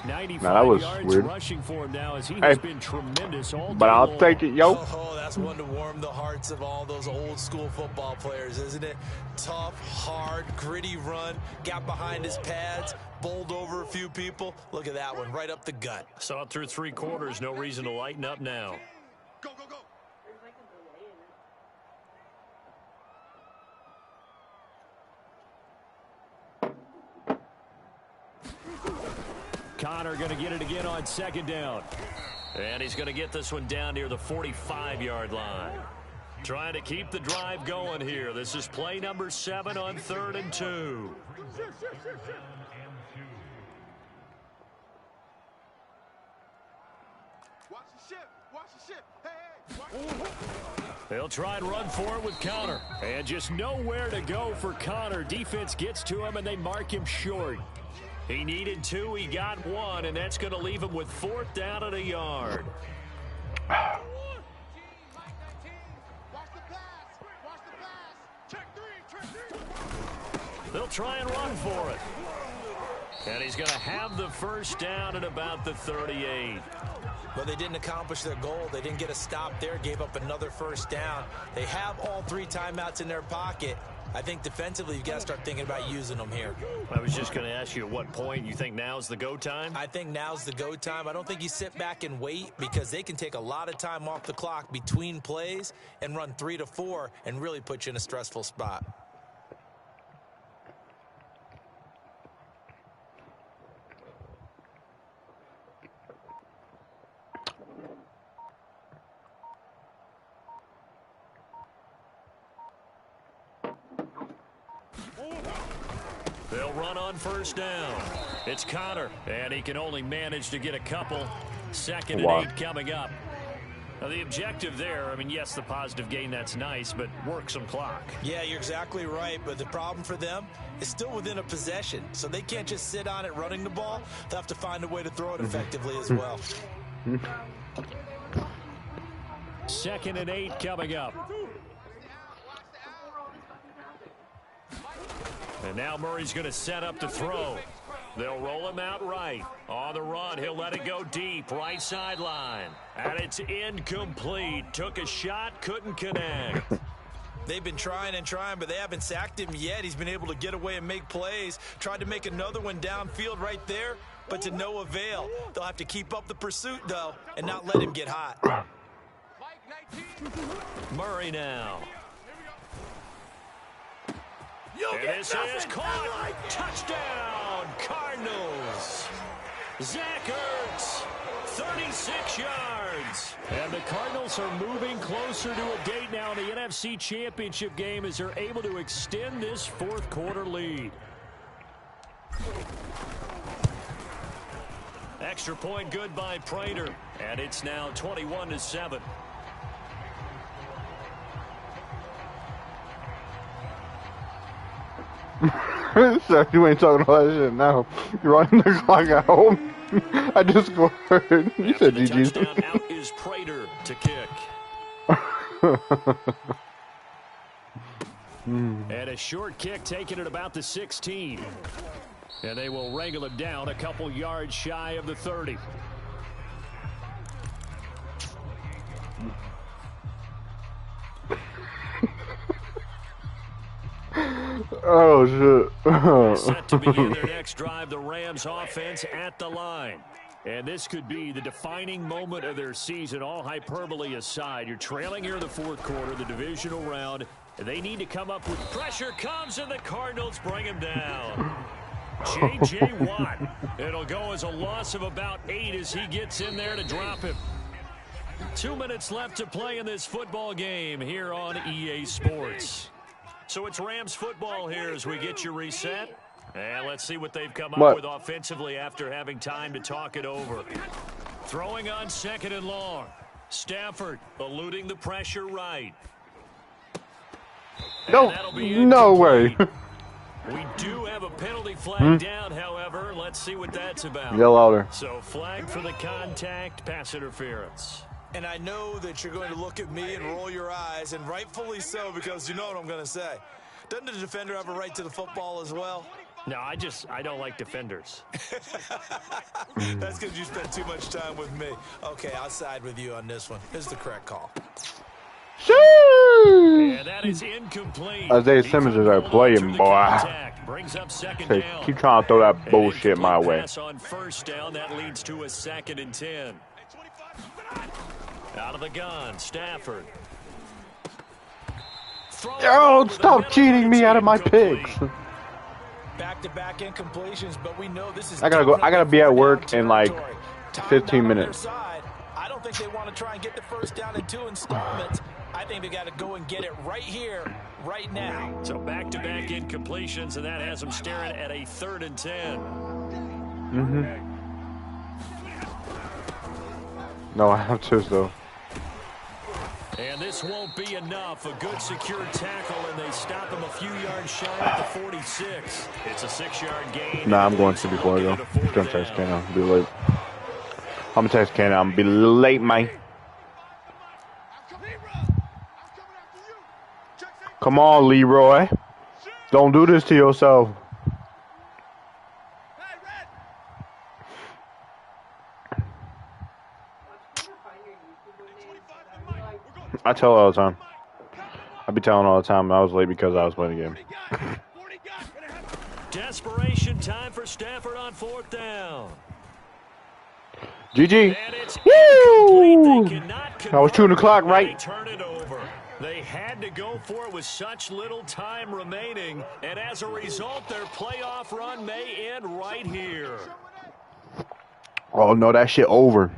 95 yards weird. Rushing for him now as he has been tremendous all day but I'll long. take it, yo. Oh, that's one to warm the hearts of all those old school football players, isn't it? Tough, hard, gritty run, got behind his pads, bowled over a few people. Look at that one, right up the gut. Saw it through 3 quarters, no reason to lighten up now. Go, go, go. Connor going to get it again on 2nd down. And he's going to get this one down near the 45-yard line. Trying to keep the drive going here. This is play number 7 on 3rd and 2. Watch the ship. Watch the ship. Hey. They'll try and run for it with Connor. And just nowhere to go for Connor. Defense gets to him, and they mark him short. He needed 2, he got 1, and that's going to leave him with 4th down and a yard. They'll try and run for it. And he's going to have the 1st down at about the 38. But they didn't accomplish their goal. They didn't get a stop there, gave up another 1st down. They have all 3 timeouts in their pocket. I think defensively, you've got to start thinking about using them here. I was just going to ask you at what point you think now's the go time? I think now's the go time. I don't think you sit back and wait because they can take a lot of time off the clock between plays and run 3 to 4 and really put you in a stressful spot. They'll run on 1st down. It's Connor, and he can only manage to get a couple. 2nd and 8 coming up. Now, the objective there, I mean, yes, the positive gain, that's nice, but work some clock. Yeah, you're exactly right, but the problem for them is still within a possession, so they can't just sit on it running the ball. They'll have to find a way to throw it effectively as well. 2nd and 8 coming up. And now Murray's going to set up to throw. They'll roll him out right. On the run, he'll let it go deep, right sideline. And it's incomplete. Took a shot, couldn't connect. They've been trying and trying, but they haven't sacked him yet. He's been able to get away and make plays. Tried to make another one downfield right there, but to no avail. They'll have to keep up the pursuit, though, and not let him get hot. Murray now. And this is caught. Touchdown, Cardinals. Zach Ertz, 36 yards. And the Cardinals are moving closer to a gate now in the NFC Championship game as they're able to extend this 4th quarter lead. Extra point good by Prater. And it's now 21-7. So you ain't talking all that shit now. You're running the clock at home. I just scored. You said GG. Touchdown, out is Prater to kick. And a short kick taken at about the 16. And they will wrangle him down a couple yards shy of the 30. Oh, shit. Set to begin their next drive, the Rams offense at the line. And this could be the defining moment of their season, all hyperbole aside. You're trailing here in the fourth quarter, the divisional round. They need to come up with pressure. Comes, and the Cardinals bring him down. J.J. Watt. It'll go as a loss of about 8 as he gets in there to drop him. 2 minutes left to play in this football game here on EA Sports. So it's Rams football here as we get you reset. And let's see what they've come up with offensively after having time to talk it over. Throwing on 2nd and long. Stafford eluding the pressure right. No way. We do have a penalty flag down, however. Let's see what that's about. Yell louder. So flag for the contact, pass interference. And I know that you're going to look at me and roll your eyes, and rightfully so, because you know what I'm going to say. Doesn't the defender have a right to the football as well? No, I don't like defenders. That's because you spent too much time with me. Okay, I'll side with you on this one. This is the correct call. And that is incomplete. Isaiah Simmons is our playing, boy. Brings up 2nd Say, down. keep trying to throw that bullshit my way. Pass on 1st down, that leads to a 2nd and 10. Out of the gun, Stafford. Oh, stop cheating me out of my picks. Back-to-back incompletions, but we know this is I gotta be at work in like 15 minutes. I don't think they want to try and get the first down in 2 installments. I think they got to go and get it right here, right now. So back-to-back incompletions, and that has them staring at a 3rd and 10. No, I have to, though. And this won't be enough. A good secure tackle, and they stop him a few yards shy at the 46. It's a 6-yard gain. Nah, I'm going to before I go. I'm going to text Ken. I'll be late. I'm going to text Ken. I'm going to be late, man. Come on, Leroy. Don't do this to yourself. I tell all the time. I be telling all the time I was late because I was playing the game. Desperation time for Stafford on 4th down. GG. Woo! I was chewing the clock, right? Turn it over. They had to go for it with such little time remaining, and as a result, their playoff run may end right here. Oh, no, that shit over.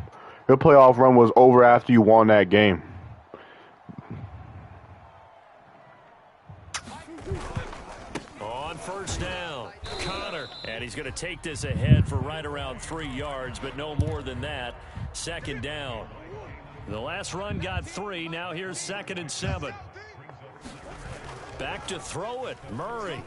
Your playoff run was over after you won that game. On 1st down, Connor, and he's going to take this ahead for right around 3 yards, but no more than that. 2nd down. The last run got 3. Now here's 2nd and 7. Back to throw it, Murray.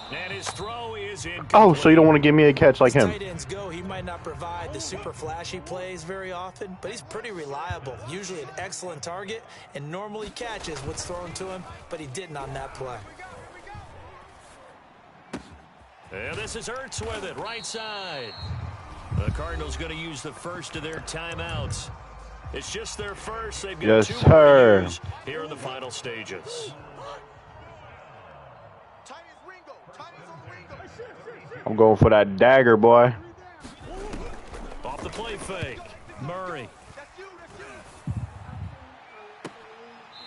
And his throw is incomplete. Oh, so you don't want to give me a catch like him? Tight ends go. He might not provide the super flashy plays very often, but he's pretty reliable. Usually an excellent target, and normally catches what's thrown to him, but he didn't on that play. And this is Ertz with it, right side. The Cardinals going to use the first of their timeouts. It's just their first. They've got 2 more to use here in the final stages. I'm going for that dagger, boy. Off the play fake, Murray.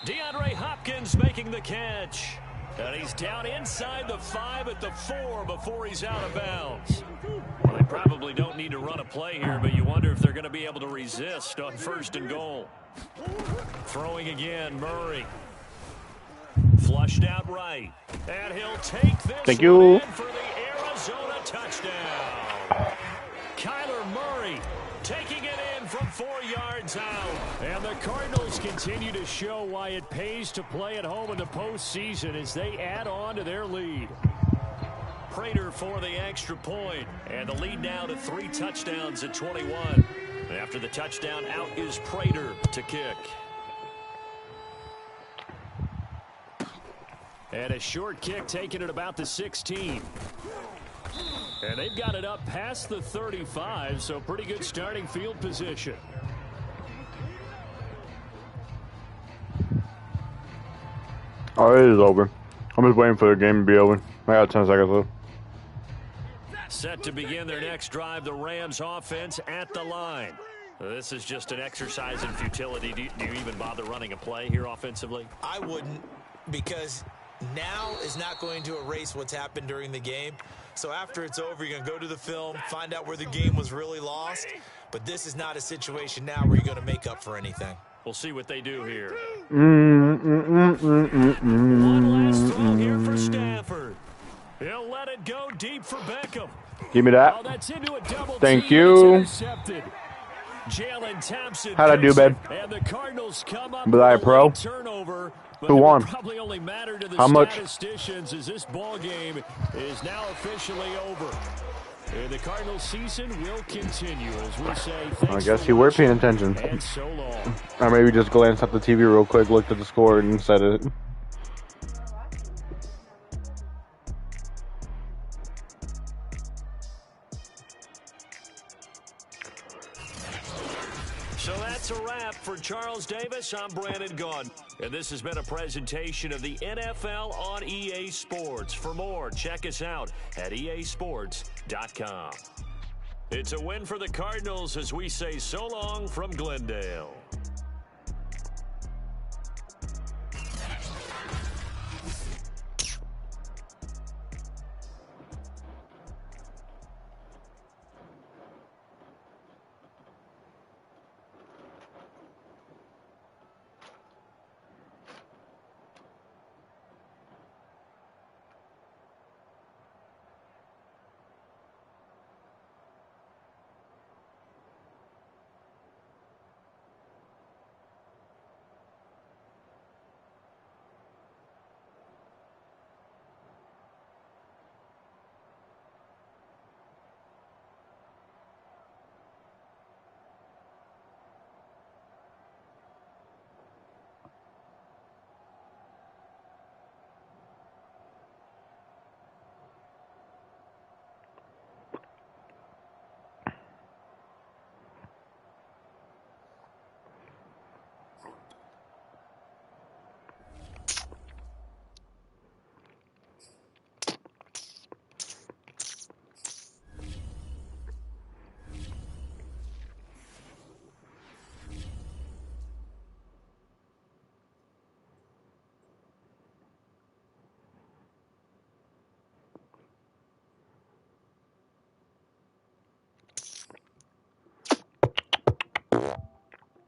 DeAndre Hopkins making the catch. And he's down inside the 5 at the 4 before he's out of bounds. Well, they probably don't need to run a play here, but you wonder if they're going to be able to resist on 1st and goal. Throwing again, Murray. Flushed out right. And he'll take this Thank you. in for the Arizona touchdown. Kyler Murray taking it in from 4 yards out. And the Cardinals continue to show why it pays to play at home in the postseason as they add on to their lead. Prater for the extra point, and the lead now to 3 touchdowns at 21. After the touchdown, out is Prater to kick. And a short kick taken at about the 16. And they've got it up past the 35, so pretty good starting field position. Oh, it is over. I'm just waiting for the game to be over. I got 10 seconds left. Set to begin their next drive, the Rams offense at the line. This is just an exercise in futility. Do you even bother running a play here offensively? I wouldn't, because now is not going to erase what's happened during the game. So after it's over, you're going to go to the film, find out where the game was really lost. But this is not a situation now where you're going to make up for anything. We'll see what they do here. One last throw here for Stafford. He'll let it go deep for Beckham. Give me that. Oh, that's into a double Thank team. you. It's intercepted. Jalen Thompson. How'd I do, babe? And the Cardinals come up Was I a with pro? Turnover. Who won? Probably only matter to the How much? statisticians as this ball game is now officially over. And the Cardinals season will continue as we say. I guess you were paying attention. And so long. Or maybe just glanced at the TV real quick, looked at the score, and said it. So that's a wrap for Charles Davis. I'm Brandon Gaudin. And this has been a presentation of the NFL on EA Sports. For more, check us out at easports.com. It's a win for the Cardinals as we say so long from Glendale.